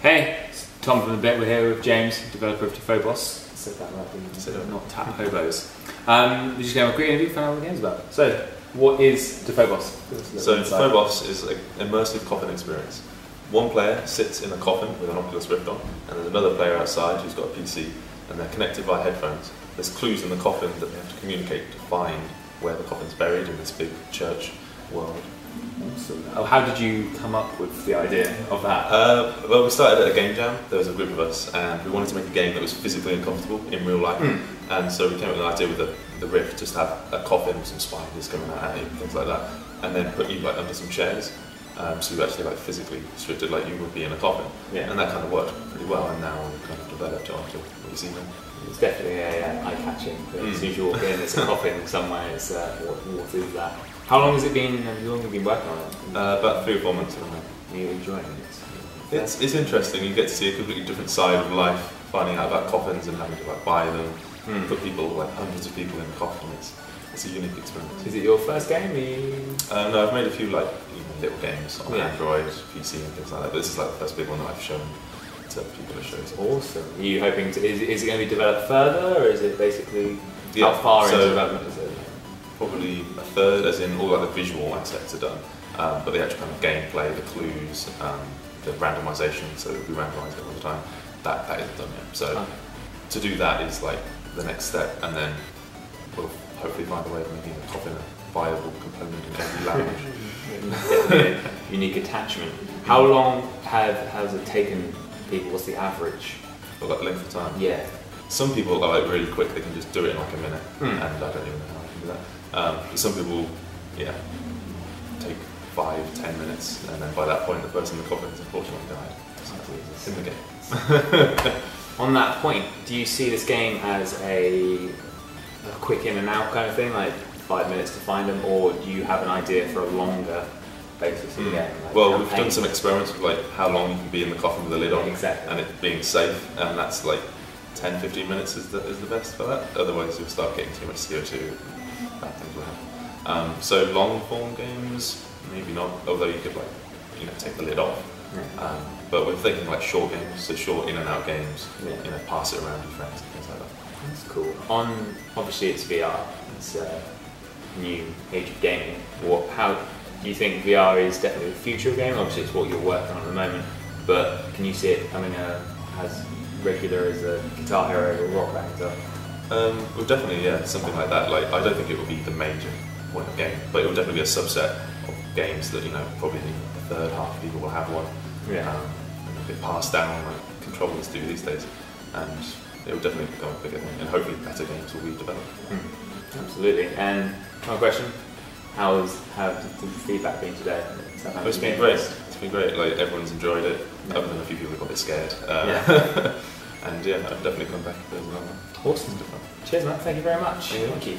Hey, it's Tom from The Bit. We're here with James, developer of Taphobos. Said that right, didn't I? Not Taphobos. We're just going to have a quick interview, find out what the game's about. So, what is Taphobos? So Taphobos is an immersive coffin experience. One player sits in a coffin with an Oculus Rift on, and there's another player outside who's got a PC, and they're connected by headphones. There's clues in the coffin that they have to communicate to find where the coffin's buried in this big church world. Awesome. Oh, how did you come up with the idea of that? Well, we started at a game jam. There was a group of us, and we wanted to make a game that was physically uncomfortable in real life. And so we came up with an idea with the Rift, just to have a coffin with some spiders coming out at you, things like that, and then put you like under some chairs. So you actually like physically restricted like you would be in a coffin. Yeah. And that kind of worked pretty well, and now we've kind of developed it onto what you see now. It's definitely eye-catching. As soon as you walk in, there's a coffin somewhere. It's what is that? How long has it been? How long have you been working on it? About 3 or 4 months. Are you enjoying it? It's interesting. You get to see a completely different side of life, finding out about coffins and having to like buy them, put people, like hundreds of people in the coffin. It's a unique experience. Is it your first game? No, I've made a few like little games on Android, PC, and things like that. But this is like the first big one that I've shown to people at shows. Awesome. Are you hoping to? Is it going to be developed further, or is it basically how far into development is it? Probably a third, as in all like the visual assets are done, but the actual kind of gameplay, the clues, the randomisation, so it'll be randomised all the time. That isn't done yet. So to do that is like the next step, and then we'll hopefully find a way of making the coffin a viable component in every lounge. Unique attachment. How long has it taken people? What's the average? Well, like length of time. Yeah. Some people are like really quick; they can just do it in like a minute, and I don't even know how I can do that. But some people, take 5-10 minutes, and then by that point, the person in the coffin has unfortunately died. It's in the game. On that point, do you see this game as a quick in and out kind of thing, like 5 minutes to find them, or do you have an idea for a longer basis of the game? Like well, we've done some experiments with like how long you can be in the coffin with the lid on, and it being safe, and that's like 10-15 minutes is the best for that. Otherwise, you'll start getting too much CO2. Bad things will happen. So long form games, maybe not. Although you could like take the lid off. But we're thinking like short games, so short in and out games. Pass it around with friends and things like that. That's cool. Obviously it's VR. It's a new age of gaming. How do you think VR is definitely the future of gaming? Obviously it's what you're working on at the moment, but can you see it becoming as regular as a Guitar Hero or Rock Band guitar? Well, definitely, something like that. Like, I don't think it will be the major point of game, but it will definitely be a subset of games that probably a third, half of people will have one. And it'll get passed down like controllers do these days, and it will definitely become a bigger thing, and hopefully better games will be developed. Absolutely. And one question: how's the feedback been today? It's been great. It's been great. Like everyone's enjoyed it, other than a few people who got a bit scared. And I've definitely come back if there's another one. Awesome. Cheers, man. Thank you very much. Thank you.